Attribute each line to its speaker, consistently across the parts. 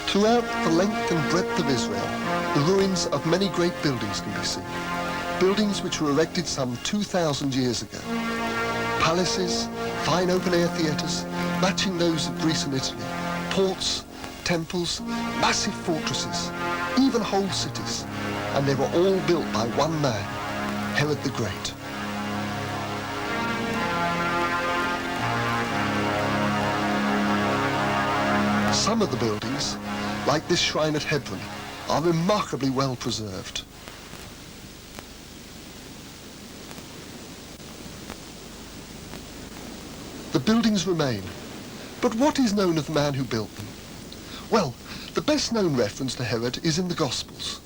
Speaker 1: Throughout the length and breadth of Israel, the ruins of many great buildings can be seen. Buildings which were erected some 2,000 years ago. Palaces, fine open-air theatres, matching those of Greece and Italy, ports, temples, massive fortresses, even whole cities, and they were all built by one man, Herod the Great. Some of the buildings, like this shrine at Hebron, are remarkably well preserved. The buildings remain, but what is known of the man who built them? Well, the best known reference to Herod is in the Gospels.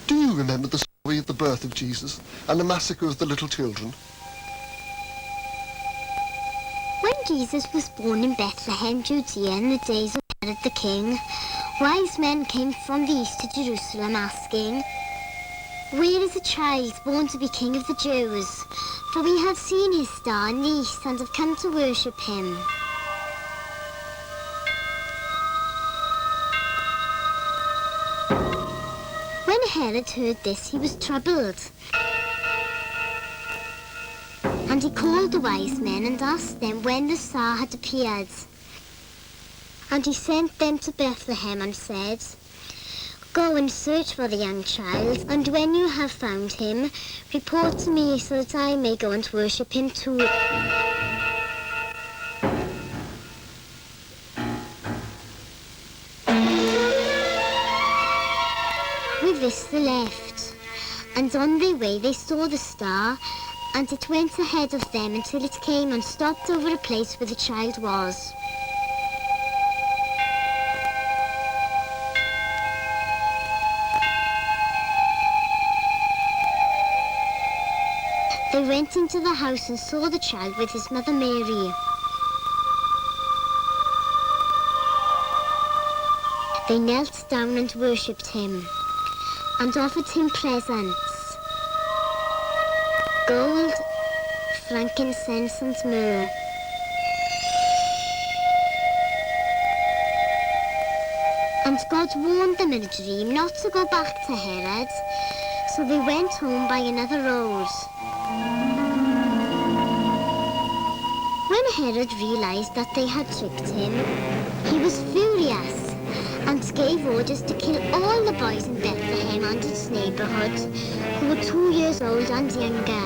Speaker 1: Do you remember the story of the birth of Jesus and the massacre of the little children?
Speaker 2: When Jesus was born in Bethlehem, Judea, in the days of Herod the king, wise men came from the east to Jerusalem asking, "Where is the child born to be king of the Jews? For we have seen his star in the east and have come to worship him." When Herod heard this, he was troubled. And he called the wise men and asked them when the star had appeared. And he sent them to Bethlehem and said, "Go and search for the young child, and when you have found him, report to me so that I may go and worship him too." With this they left, and on their way they saw the star, and it went ahead of them until it came and stopped over a place where the child was. They went into the house and saw the child with his mother Mary. They knelt down and worshipped him, and offered him presents: gold, frankincense, and myrrh. And God warned them in a dream not to go back to Herod, so they went home by another road. When Herod realized that they had tricked him, he was furious and gave orders to kill all the boys in Bethlehem and its neighborhood who were 2 years old and younger.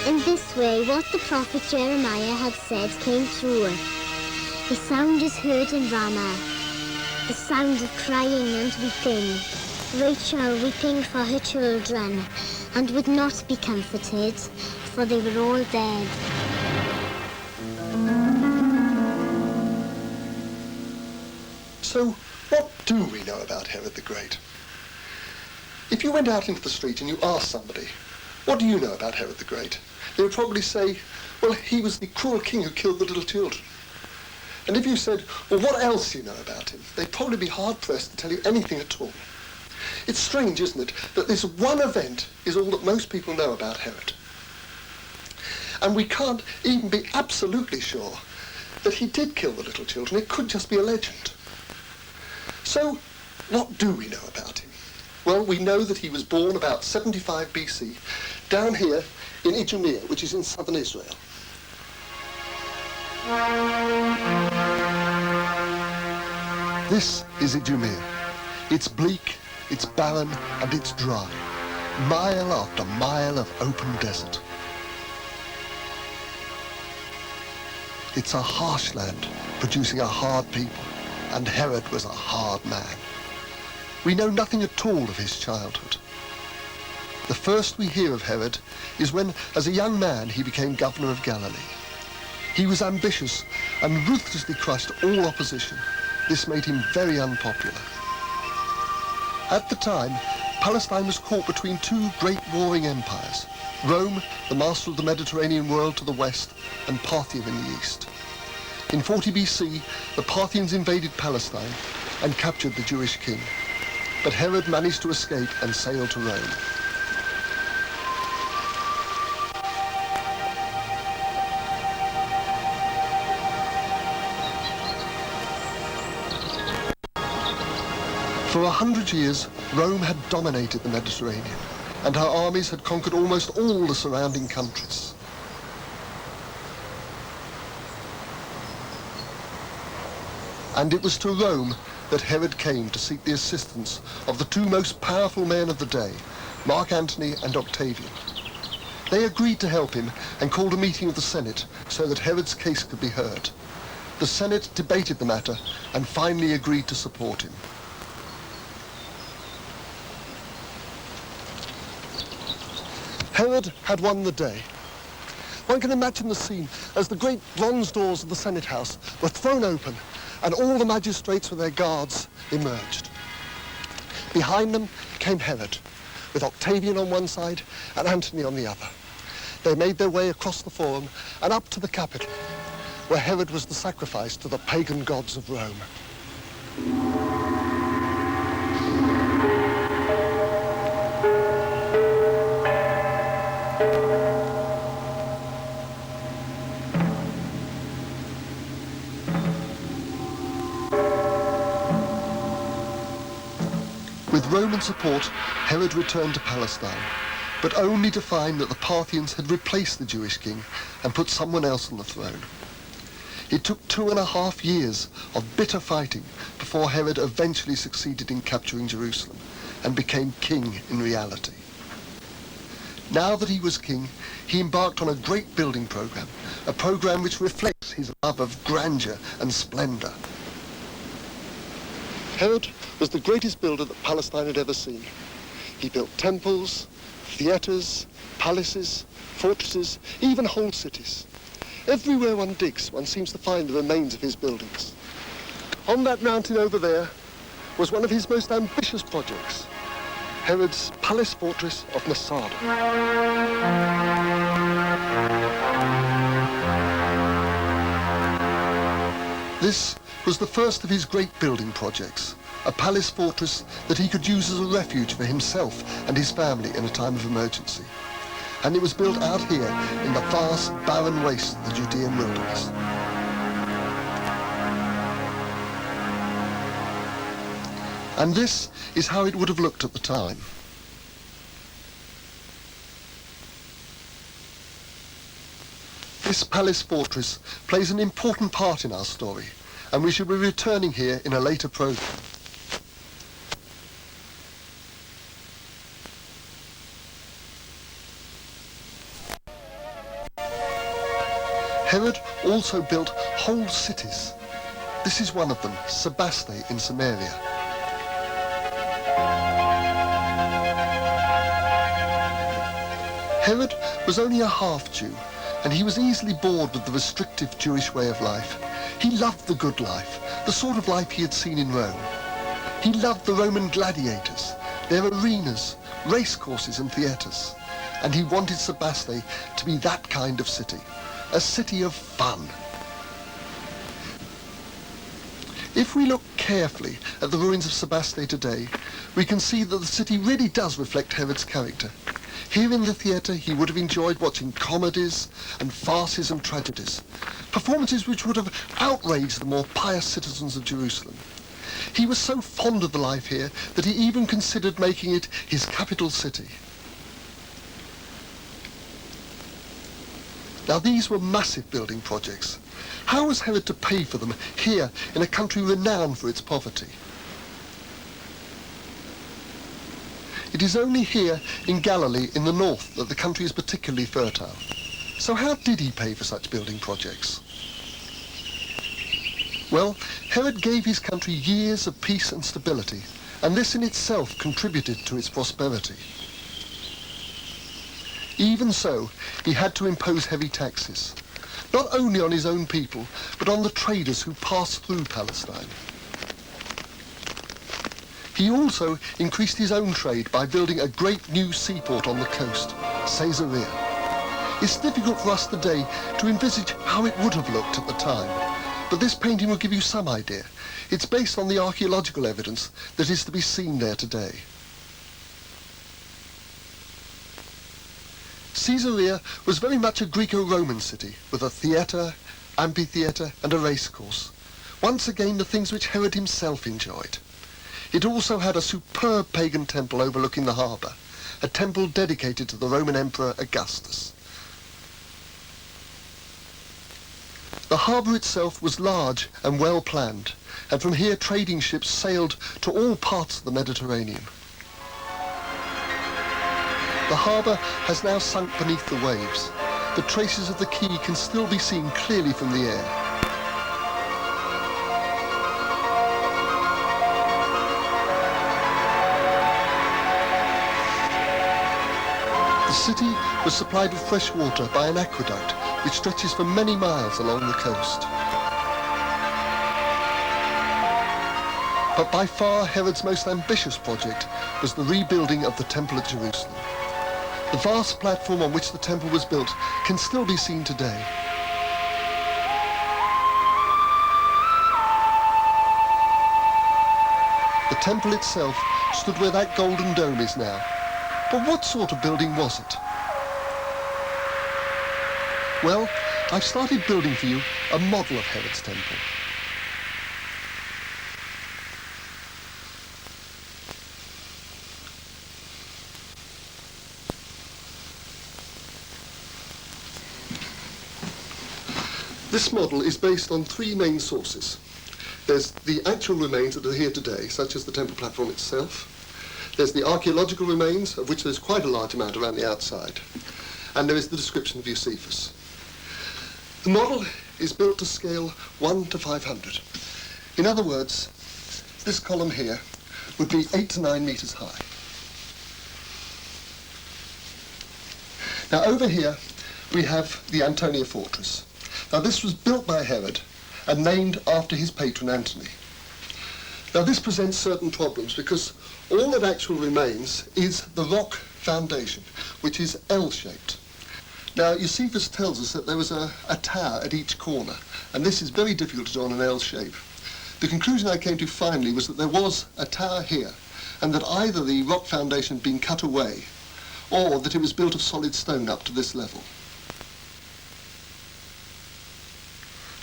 Speaker 2: In this way, what the prophet Jeremiah had said came true. The sound is heard in Ramah, the sound of crying and weeping, Rachel weeping for her children, and would not be comforted, for they were all dead.
Speaker 1: So, what do we know about Herod the Great? If you went out into the street and you asked somebody, "What do you know about Herod the Great?" they would probably say, "Well, he was the cruel king who killed the little children." And if you said, "Well, what else do you know about him?" they'd probably be hard-pressed to tell you anything at all. It's strange, isn't it, that this one event is all that most people know about Herod. And we can't even be absolutely sure that he did kill the little children. It could just be a legend. So, what do we know about him? Well, we know that he was born about 75 BC, down here in Idumea, which is in southern Israel. This is Idumea. It's bleak, it's barren, and it's dry. Mile after mile of open desert. It's a harsh land, producing a hard people, and Herod was a hard man. We know nothing at all of his childhood. The first we hear of Herod is when, as a young man, he became governor of Galilee. He was ambitious and ruthlessly crushed all opposition. This made him very unpopular. At the time, Palestine was caught between two great warring empires, Rome, the master of the Mediterranean world to the west, and Parthia in the east. In 40 BC, the Parthians invaded Palestine and captured the Jewish king. But Herod managed to escape and sail to Rome. For 100 years, Rome had dominated the Mediterranean, and her armies had conquered almost all the surrounding countries. And it was to Rome that Herod came to seek the assistance of the two most powerful men of the day, Mark Antony and Octavian. They agreed to help him and called a meeting of the Senate so that Herod's case could be heard. The Senate debated the matter and finally agreed to support him. Herod had won the day. One can imagine the scene as the great bronze doors of the Senate House were thrown open and all the magistrates with their guards emerged. Behind them came Herod, with Octavian on one side and Antony on the other. They made their way across the Forum and up to the Capitol, where Herod was the sacrifice to the pagan gods of Rome. With Roman support, Herod returned to Palestine, but only to find that the Parthians had replaced the Jewish king and put someone else on the throne. It took 2.5 years of bitter fighting before Herod eventually succeeded in capturing Jerusalem and became king in reality. Now that he was king, he embarked on a great building program, a program which reflects his love of grandeur and splendor. Herod was the greatest builder that Palestine had ever seen. He built temples, theatres, palaces, fortresses, even whole cities. Everywhere one digs, one seems to find the remains of his buildings. On that mountain over there was one of his most ambitious projects, Herod's palace fortress of Masada. This was the first of his great building projects, a palace fortress that he could use as a refuge for himself and his family in a time of emergency. And it was built out here in the vast, barren wastes of the Judean wilderness. And this is how it would have looked at the time. This palace fortress plays an important part in our story, and we shall be returning here in a later program. Herod also built whole cities. This is one of them, Sebaste in Samaria. Herod was only a half-Jew, and he was easily bored with the restrictive Jewish way of life. He loved the good life, the sort of life he had seen in Rome. He loved the Roman gladiators, their arenas, racecourses and theatres, and he wanted Sebaste to be that kind of city, a city of fun. If we look carefully at the ruins of Sebaste today, we can see that the city really does reflect Herod's character. Here in the theatre, he would have enjoyed watching comedies and farces and tragedies, performances which would have outraged the more pious citizens of Jerusalem. He was so fond of the life here that he even considered making it his capital city. Now these were massive building projects. How was Herod to pay for them here in a country renowned for its poverty? It is only here in Galilee in the north that the country is particularly fertile. So how did he pay for such building projects? Well, Herod gave his country years of peace and stability, and this in itself contributed to its prosperity. Even so, he had to impose heavy taxes, not only on his own people, but on the traders who passed through Palestine. He also increased his own trade by building a great new seaport on the coast, Caesarea. It's difficult for us today to envisage how it would have looked at the time, but this painting will give you some idea. It's based on the archaeological evidence that is to be seen there today. Caesarea was very much a Greco-Roman city, with a theatre, amphitheatre and a racecourse. Once again, the things which Herod himself enjoyed. It also had a superb pagan temple overlooking the harbour, a temple dedicated to the Roman Emperor Augustus. The harbour itself was large and well planned, and from here trading ships sailed to all parts of the Mediterranean. The harbour has now sunk beneath the waves, but traces of the quay can still be seen clearly from the air. The city was supplied with fresh water by an aqueduct which stretches for many miles along the coast. But by far Herod's most ambitious project was the rebuilding of the Temple at Jerusalem. The vast platform on which the temple was built can still be seen today. The temple itself stood where that golden dome is now. But what sort of building was it? Well, I've started building for you a model of Herod's temple. This model is based on three main sources. There's the actual remains that are here today, such as the temple platform itself. There's the archaeological remains, of which there's quite a large amount around the outside. And there is the description of Eusebius. The model is built to scale 1 to 500. In other words, this column here would be 8 to 9 meters high. Now over here we have the Antonia fortress. Now this was built by Herod and named after his patron Antony. Now this presents certain problems because all that actually remains is the rock foundation, which is L-shaped. Now Eusebius tells us that there was a tower at each corner, and this is very difficult to draw in an L shape. The conclusion I came to finally was that there was a tower here, and that either the rock foundation had been cut away, or that it was built of solid stone up to this level.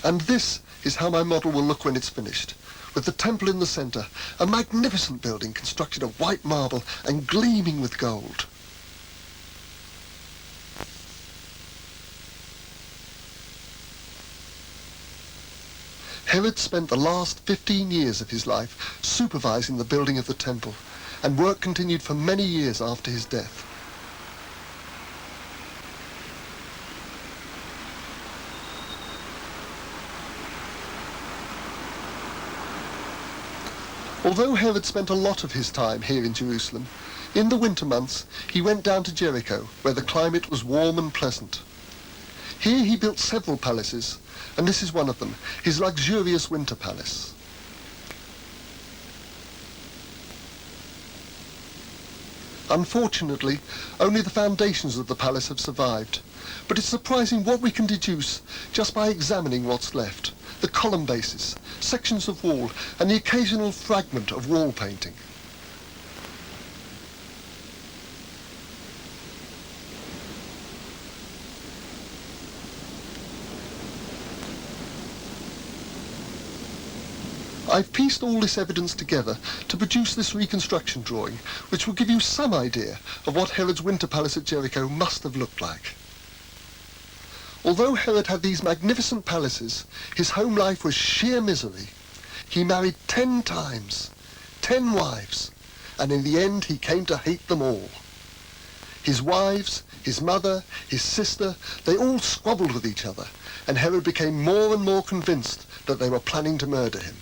Speaker 1: And this is how my model will look when it's finished, with the temple in the centre, a magnificent building constructed of white marble and gleaming with gold. Herod spent the last 15 years of his life supervising the building of the temple, and work continued for many years after his death. Although Herod spent a lot of his time here in Jerusalem, in the winter months he went down to Jericho, where the climate was warm and pleasant. Here he built several palaces, and this is one of them, his luxurious winter palace. Unfortunately, only the foundations of the palace have survived, but it's surprising what we can deduce just by examining what's left. The column bases, sections of wall, and the occasional fragment of wall painting. I've pieced all this evidence together to produce this reconstruction drawing, which will give you some idea of what Herod's winter palace at Jericho must have looked like. Although Herod had these magnificent palaces, his home life was sheer misery. He married 10 times, 10 wives, and in the end he came to hate them all. His wives, his mother, his sister, they all squabbled with each other, and Herod became more and more convinced that they were planning to murder him.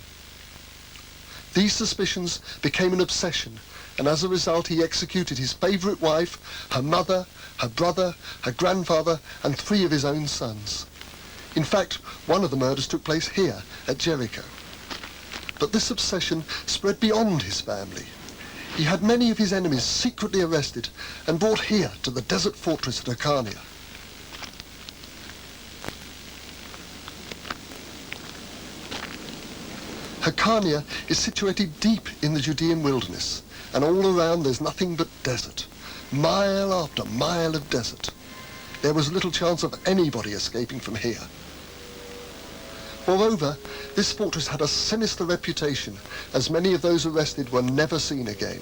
Speaker 1: These suspicions became an obsession, and as a result he executed his favourite wife, her mother, her brother, her grandfather, and 3 of his own sons. In fact, one of the murders took place here at Jericho. But this obsession spread beyond his family. He had many of his enemies secretly arrested and brought here to the desert fortress at Hyrcania. Hyrcania is situated deep in the Judean wilderness, and all around there's nothing but desert. Mile after mile of desert. There was little chance of anybody escaping from here. Moreover, this fortress had a sinister reputation, as many of those arrested were never seen again.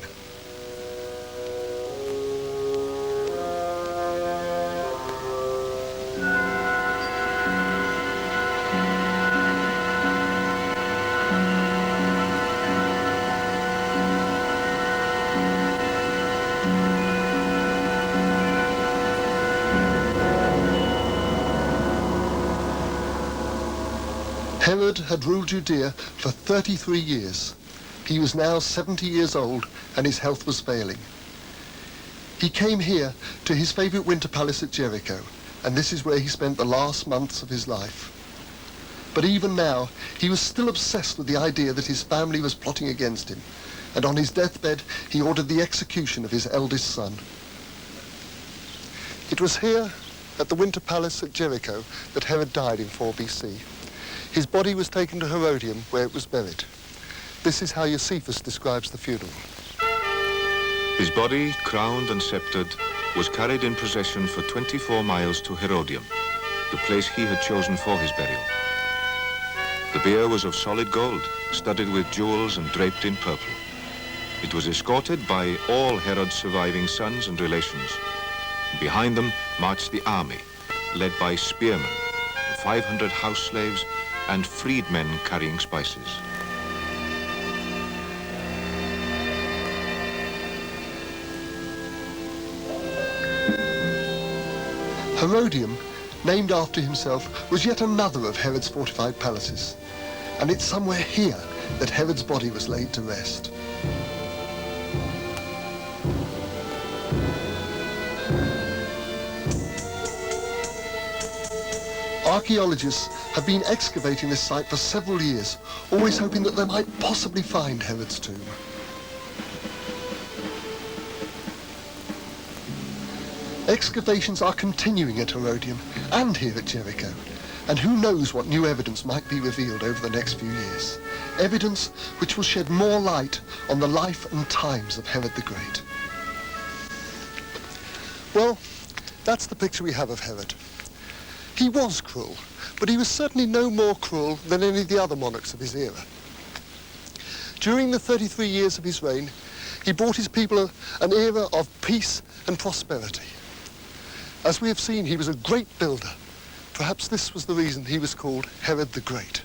Speaker 1: Herod had ruled Judea for 33 years. He was now 70 years old and his health was failing. He came here to his favourite winter palace at Jericho, and this is where he spent the last months of his life. But even now, he was still obsessed with the idea that his family was plotting against him, and on his deathbed, he ordered the execution of his eldest son. It was here, at the winter palace at Jericho, that Herod died in 4 BC. His body was taken to Herodium, where it was buried. This is how Josephus describes the funeral.
Speaker 3: His body, crowned and sceptred, was carried in procession for 24 miles to Herodium, the place he had chosen for his burial. The bier was of solid gold, studded with jewels and draped in purple. It was escorted by all Herod's surviving sons and relations. Behind them marched the army, led by spearmen, 500 house slaves, and freedmen carrying spices.
Speaker 1: Herodium, named after himself, was yet another of Herod's fortified palaces, and it's somewhere here that Herod's body was laid to rest. Archaeologists have been excavating this site for several years, always hoping that they might possibly find Herod's tomb. Excavations are continuing at Herodium and here at Jericho, and who knows what new evidence might be revealed over the next few years. Evidence which will shed more light on the life and times of Herod the Great. Well, that's the picture we have of Herod. He was cruel, but he was certainly no more cruel than any of the other monarchs of his era. During the 33 years of his reign, he brought his people an era of peace and prosperity. As we have seen, he was a great builder. Perhaps this was the reason he was called Herod the Great.